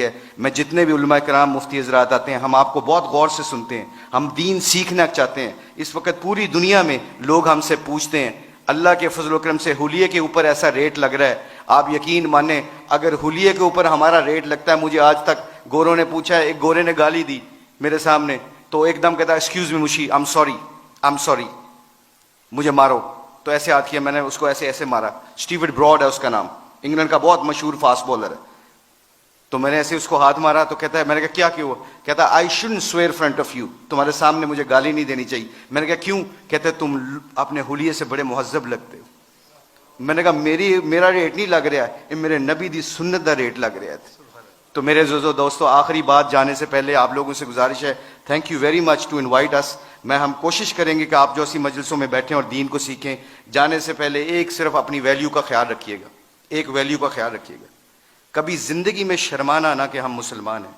ہے. میں جتنے بھی علماء کرام مفتی حضرات آتے ہیں ہم آپ کو بہت غور سے سنتے ہیں, ہم دین سیکھنا چاہتے ہیں. اس وقت پوری دنیا میں لوگ ہم سے پوچھتے ہیں, اللہ کے فضل و کرم سے حلیے کے اوپر ایسا ریٹ لگ رہا ہے, آپ یقین مانیں اگر حلیے کے اوپر ہمارا ریٹ لگتا ہے, مجھے آج تک گوروں نے پوچھا ہے, ایک گورے نے گالی دی میرے سامنے تو ایک دم کہتا ایکسکیوز می مشی, آئی ایم سوری, مجھے مارو. تو ایسے ہاتھ کیا, میں نے اس کو ایسے مارا. اسٹیورٹ براڈ ہے اس کا نام, انگلینڈ کا بہت مشہور فاسٹ بالر ہے. تو میں نے ایسے اس کو ہاتھ مارا تو کہتا ہے, میں نے کہا کیا کیوں؟ کہتا I shouldn't severe front of you, تمہارے سامنے مجھے گالی نہیں دینی چاہیے. میں نے کہا کیوں؟ کہتے تم اپنے حلیے سے بڑے مہذب لگتے ہو. میں نے کہا میرا ریٹ نہیں لگ رہا ہے, یہ میرے نبی دی سنت دا ریٹ لگ رہا ہے. تو میرے عزیزو دوستو, آخری بات جانے سے پہلے آپ لوگوں سے گزارش ہے, thank you very much to invite us. ہم کوشش کریں گے کہ آپ جو اسی مجلسوں میں بیٹھیں اور دین کو سیکھیں. جانے سے پہلے ایک صرف اپنی ویلیو کا خیال رکھیے گا, ایک ویلیو کا خیال رکھیے گا. کبھی زندگی میں شرمانا نہ کہ ہم مسلمان ہیں.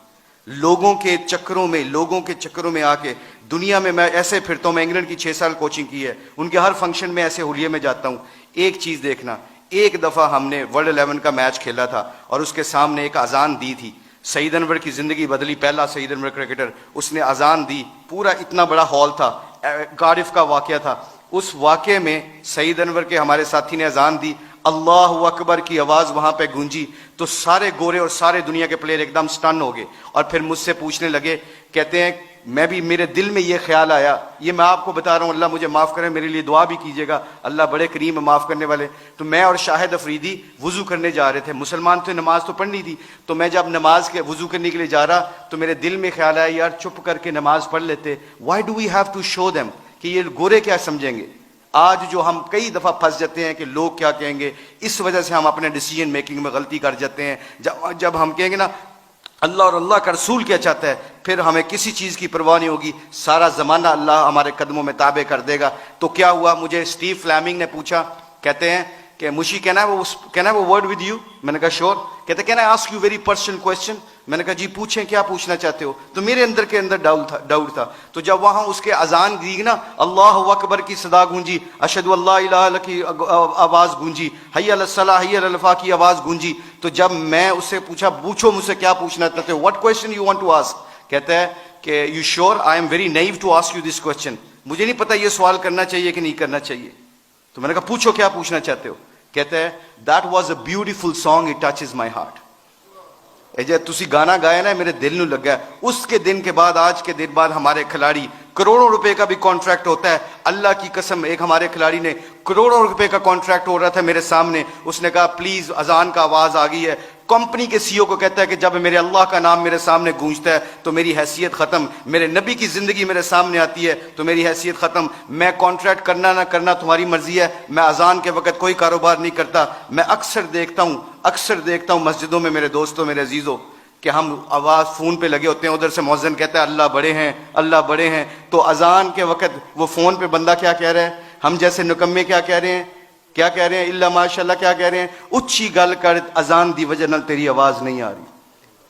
لوگوں کے چکروں میں آ کے دنیا میں ایسے پھرتا ہوں. میں انگلینڈ کی 6 سال کوچنگ کی ہے, ان کے ہر فنکشن میں ایسے حلیے میں جاتا ہوں. ایک چیز دیکھنا, ایک دفعہ ہم نے ورلڈ 11 کا میچ کھیلا تھا اور اس کے سامنے ایک اذان دی تھی. سعید انور کی زندگی بدلی, پہلا سعید انور کرکٹر, اس نے اذان دی. پورا اتنا بڑا ہال تھا, کارڈف کا واقعہ تھا. اس واقعے میں سعید انور کے ہمارے ساتھی نے اذان دی, اللہ اکبر کی آواز وہاں پہ گونجی تو سارے گورے اور سارے دنیا کے پلیئر ایک دم سٹن ہو گئے. اور پھر مجھ سے پوچھنے لگے, کہتے ہیں میرے دل میں یہ خیال آیا, یہ میں آپ کو بتا رہا ہوں, اللہ مجھے معاف کرے, میرے لیے دعا بھی کیجیے گا, اللہ بڑے کریم ہے معاف کرنے والے. تو میں اور شاہد افریدی وضو کرنے جا رہے تھے, مسلمان تھے, نماز تو پڑھنی تھی. تو میں جب نماز کے وضو کرنے کے لیے جا رہا تو میرے دل میں خیال آیا, یار چپ کر کے نماز پڑھ لیتے, why do we have to show them, کہ یہ گورے کیا سمجھیں گے. آج جو ہم کئی دفعہ پھنس جاتے ہیں کہ لوگ کیا کہیں گے, اس وجہ سے ہم اپنے ڈیسیجن میکنگ میں غلطی کر جاتے ہیں. جب ہم کہیں گے نا اللہ اور اللہ کا رسول کیا چاہتا ہے, پھر ہمیں کسی چیز کی پرواہ نہیں ہوگی, سارا زمانہ اللہ ہمارے قدموں میں تابع کر دے گا. تو کیا ہوا, مجھے اسٹیو فلیمنگ نے پوچھا, کہتے ہیں کہ مشی کین آئی وہ ورڈ ود یو. میں نے کہا شور. کہتے can I ask you very personal question. میں نے کہا جی پوچھیں, کیا پوچھنا چاہتے ہو. تو میرے اندر ڈاؤٹ تھا. تو جب وہاں اس کے اذان دی نا, اللہ اکبر کی صدا گونجی, اشہد اللہ الہ الا اللہ کی آواز گونجی, حی علی الصلاۃ حی علی الفلاح کی آواز گونجی, تو جب میں اس سے پوچھو مجھ سے کیا پوچھنا چاہتے ہو, what question you want to ask. کہتا ہے کہ you sure I am very new to ask you this question, مجھے نہیں پتا یہ سوال کرنا چاہیے کہ نہیں کرنا چاہیے. تو میں نے کہا پوچھو کیا پوچھنا چاہتے ہو. کہتا ہے that was a beautiful song, it touches my heart. جب تسی گانا گایا نا میرے دل نو لگا. اس کے دن کے بعد, آج کے دن بعد ہمارے کھلاڑی کروڑوں روپے کا بھی کانٹریکٹ ہوتا ہے. اللہ کی قسم, ایک ہمارے کھلاڑی نے کروڑوں روپے کا کانٹریکٹ ہو رہا تھا میرے سامنے, اس نے کہا پلیز اذان کا آواز آ گئی ہے. کمپنی کے سی او کو کہتا ہے کہ جب میرے اللہ کا نام میرے سامنے گونجتا ہے تو میری حیثیت ختم, میرے نبی کی زندگی میرے سامنے آتی ہے تو میری حیثیت ختم. میں کانٹریکٹ کرنا نہ کرنا تمہاری مرضی ہے, میں اذان کے وقت کوئی کاروبار نہیں کرتا. میں اکثر دیکھتا ہوں مسجدوں میں میرے دوستوں, میرے عزیزوں, کہ ہم آواز فون پہ لگے ہوتے ہیں, ادھر سے مؤذن کہتا ہے اللہ بڑے ہیں, اللہ بڑے ہیں. تو اذان کے وقت وہ فون پہ بندہ کیا کہہ رہا ہے, ہم جیسے نکمے کیا کہہ رہے ہیں اللہ ماشاء اللہ کیا کہہ رہے ہیں, اچھی گل کر, اذان دی وجہ نال تیری آواز نہیں آ رہی.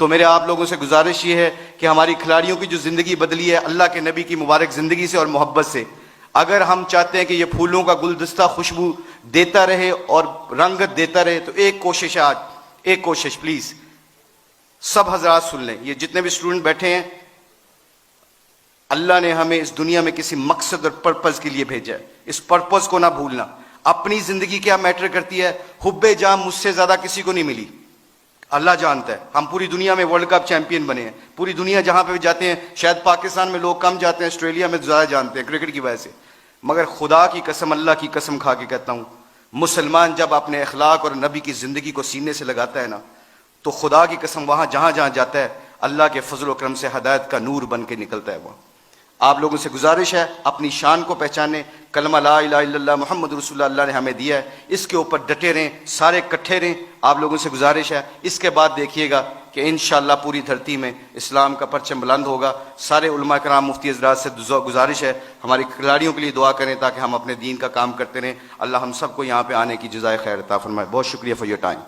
تو میرے آپ لوگوں سے گزارش یہ ہے کہ ہماری کھلاڑیوں کی جو زندگی بدلی ہے اللہ کے نبی کی مبارک زندگی سے اور محبت سے, اگر ہم چاہتے ہیں کہ یہ پھولوں کا گلدستہ خوشبو دیتا رہے اور رنگت دیتا رہے, تو ایک کوشش ہے آج, ایک کوشش پلیز سب حضرات سن لیں, یہ جتنے بھی اسٹوڈنٹ بیٹھے ہیں, اللہ نے ہمیں اس دنیا میں کسی مقصد اور پرپز کے لیے بھیجا ہے. اس پرپز کو نہ بھولنا. اپنی زندگی کیا میٹر کرتی ہے, حب جاں مجھ سے زیادہ کسی کو نہیں ملی, اللہ جانتا ہے. ہم پوری دنیا میں ورلڈ کپ چیمپئن بنے ہیں, پوری دنیا جہاں پہ بھی جاتے ہیں, شاید پاکستان میں لوگ کم جاتے ہیں, آسٹریلیا میں زیادہ جانتے ہیں کرکٹ کی وجہ سے. مگر خدا کی قسم, اللہ کی قسم کھا کے کہتا ہوں, مسلمان جب اپنے اخلاق اور نبی کی زندگی کو سینے سے لگاتا ہے نا, تو خدا کی قسم وہاں جہاں جاتا ہے اللہ کے فضل و کرم سے ہدایت کا نور بن کے نکلتا ہے. وہ آپ لوگوں سے گزارش ہے, اپنی شان کو پہچانے. کلمہ لا الہ الا اللہ محمد رسول اللہ نے ہمیں دیا ہے, اس کے اوپر ڈٹے رہیں, سارے کٹھے رہیں. آپ لوگوں سے گزارش ہے, اس کے بعد دیکھیے گا کہ انشاءاللہ پوری دھرتی میں اسلام کا پرچم بلند ہوگا. سارے علماء کرام مفتی حضرات سے گزارش ہے, ہماری کھلاڑیوں کے لیے دعا کریں تاکہ ہم اپنے دین کا کام کرتے رہیں. اللہ ہم سب کو یہاں پہ آنے کی جزائے خیر عطا فرمائے. بہت شکریہ فار یور ٹائم.